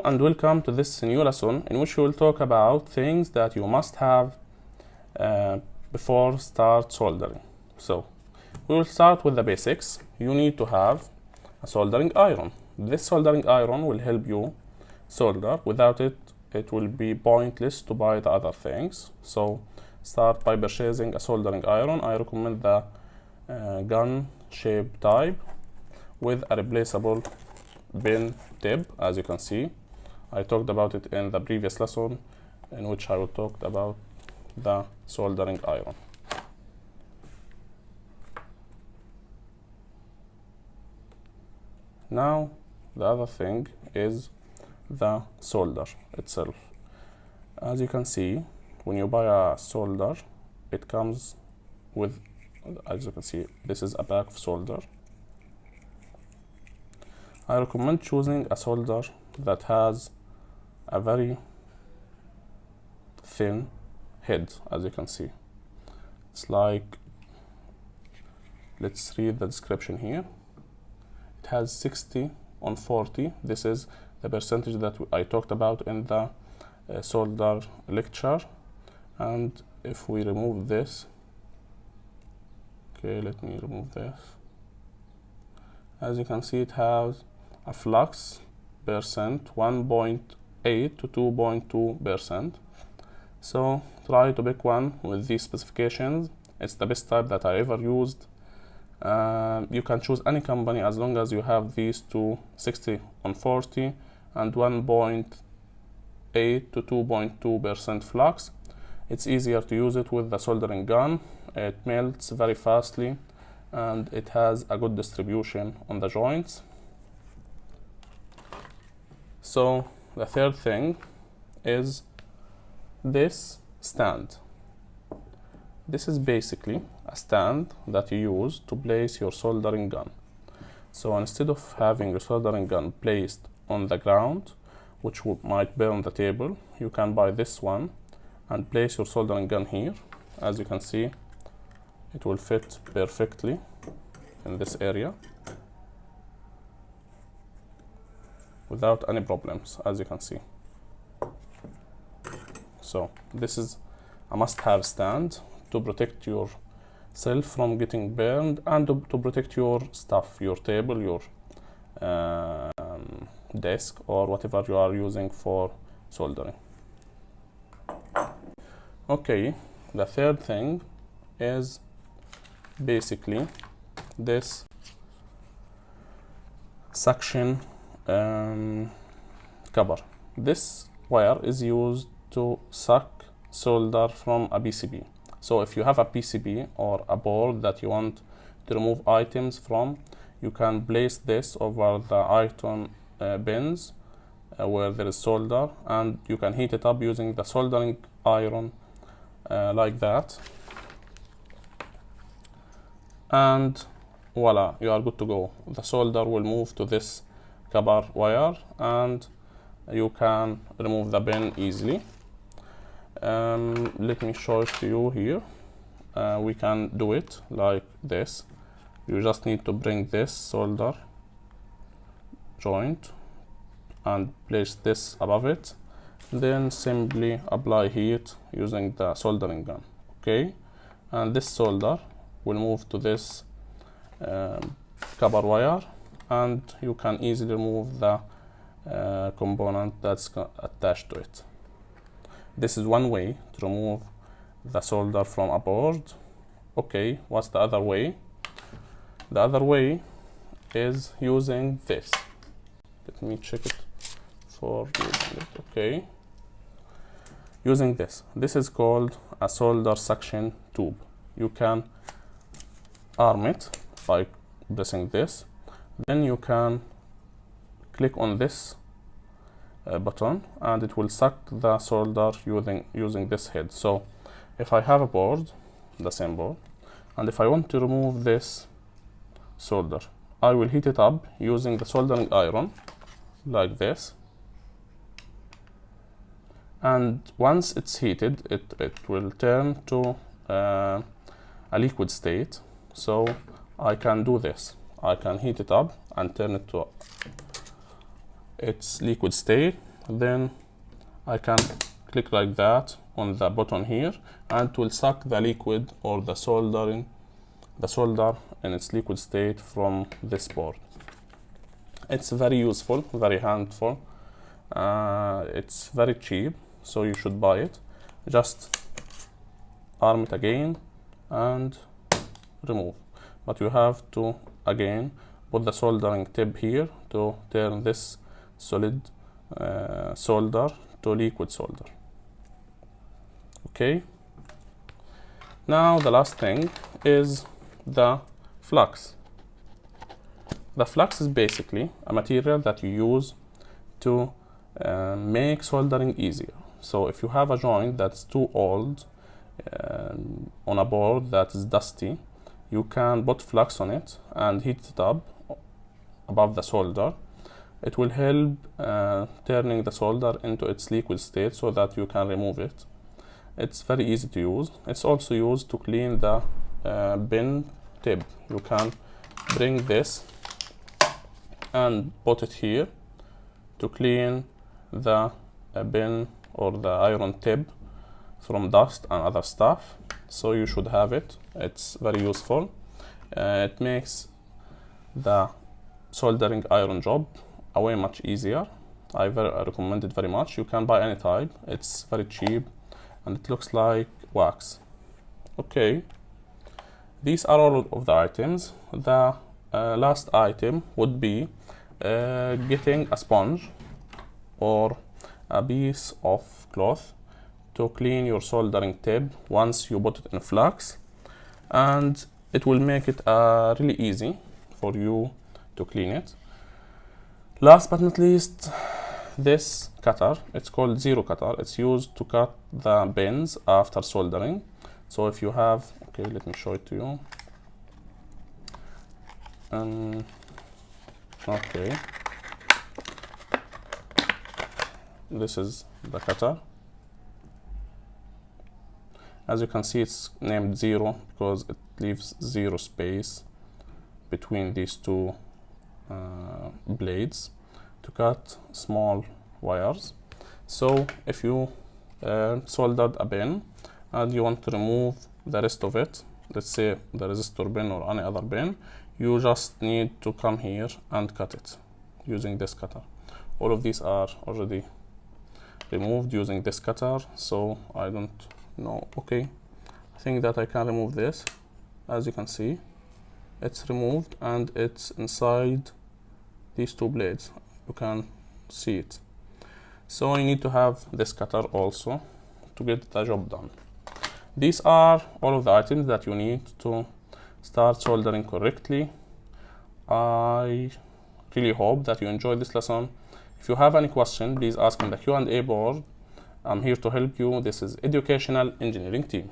Hello and welcome to this new lesson in which we will talk about things that you must have before start soldering. So we will start with the basics. You need to have a soldering iron. This soldering iron will help you solder. Without it, it will be pointless to buy the other things. So start by purchasing a soldering iron. I recommend the gun shape type with a replaceable pin tip. As you can see, I talked about it in the previous lesson in which I will talk about the soldering iron. Now the other thing is the solder itself. As you can see, when you buy a solder, it comes with, as you can see, this is a pack of solder. I recommend choosing a solder that has a very thin head. As you can see, it's like, let's read the description here. It has 60/40. This is the percentage that I talked about in the solder lecture. And if we remove this, okay, let me remove this. As you can see, it has a flux percent 1.8 to 2.2%. So try to pick one with these specifications. It's the best type that I ever used. You can choose any company as long as you have these two, 60/40 and 1.8 to 2.2% flux. It's easier to use it with the soldering gun. It melts very fastly and it has a good distribution on the joints. So the third thing is this stand. This is basically a stand that you use to place your soldering gun. So instead of having your soldering gun placed on the ground, which might burn the table, you can buy this one and place your soldering gun here. As you can see, it will fit perfectly in this area without any problems, as you can see. So this is a must-have stand to protect yourself from getting burned and to protect your stuff, your table, your desk, or whatever you are using for soldering. Okay, the third thing is basically this suction cover. This wire is used to suck solder from a PCB. So if you have a PCB or a board that you want to remove items from, you can place this over the item bins where there is solder, and you can heat it up using the soldering iron like that, and voila, you are good to go. The solder will move to this copper wire and you can remove the bin easily. Let me show it to you here. We can do it like this. You just need to bring this solder joint and place this above it, then simply apply heat using the soldering gun. Okay, and this solder will move to this copper wire, and you can easily remove the component that's attached to it. This is one way to remove the solder from a board. Okay, what's the other way? The other way is using this. Let me check it for using it. Okay, using this. This is called a solder suction tube. You can arm it by pressing this. Then you can click on this button and it will suck the solder using this head. So if I have a board, the same board, and if I want to remove this solder, I will heat it up using the soldering iron like this, and once it's heated, it will turn to a liquid state. So I can do this. I can heat it up and turn it to its liquid state, then I can click like that on the button here, and it will suck the liquid or the solder in its liquid state from this board. It's very useful, very handful. It's very cheap, so you should buy it. Just arm it again and remove, but you have to again put the soldering tip here to turn this solid solder to liquid solder. Okay, now the last thing is the flux. The flux is basically a material that you use to make soldering easier. So if you have a joint that's too old on a board that is dusty, you can put flux on it and heat it up above the solder. It will help turning the solder into its liquid state so that you can remove it. It's very easy to use. It's also used to clean the bin tip. You can bring this and put it here to clean the bin or the iron tip from dust and other stuff. So you should have it. It's very useful. It makes the soldering iron job way much easier. I recommend it very much. You can buy any type. It's very cheap and it looks like wax. Okay, these are all of the items. The last item would be getting a sponge or a piece of cloth to clean your soldering tip once you put it in flux, and it will make it really easy for you to clean it. Last but not least, this cutter, it's called zero cutter. It's used to cut the bins after soldering. So if you have, okay, let me show it to you. Okay, this is the cutter. As you can see, it's named zero because it leaves zero space between these two blades to cut small wires. So if you soldered a bin and you want to remove the rest of it, let's say the resistor bin or any other bin, you just need to come here and cut it using this cutter. All of these are already removed using this cutter, so I don't know. Okay, I think that I can remove this. As you can see, it's removed and it's inside these two blades. You can see it. So you need to have this cutter also to get the job done. These are all of the items that you need to start soldering correctly. I really hope that you enjoyed this lesson. If you have any question, please ask in the Q&A board. I'm here to help you. This is Educational Engineering Team.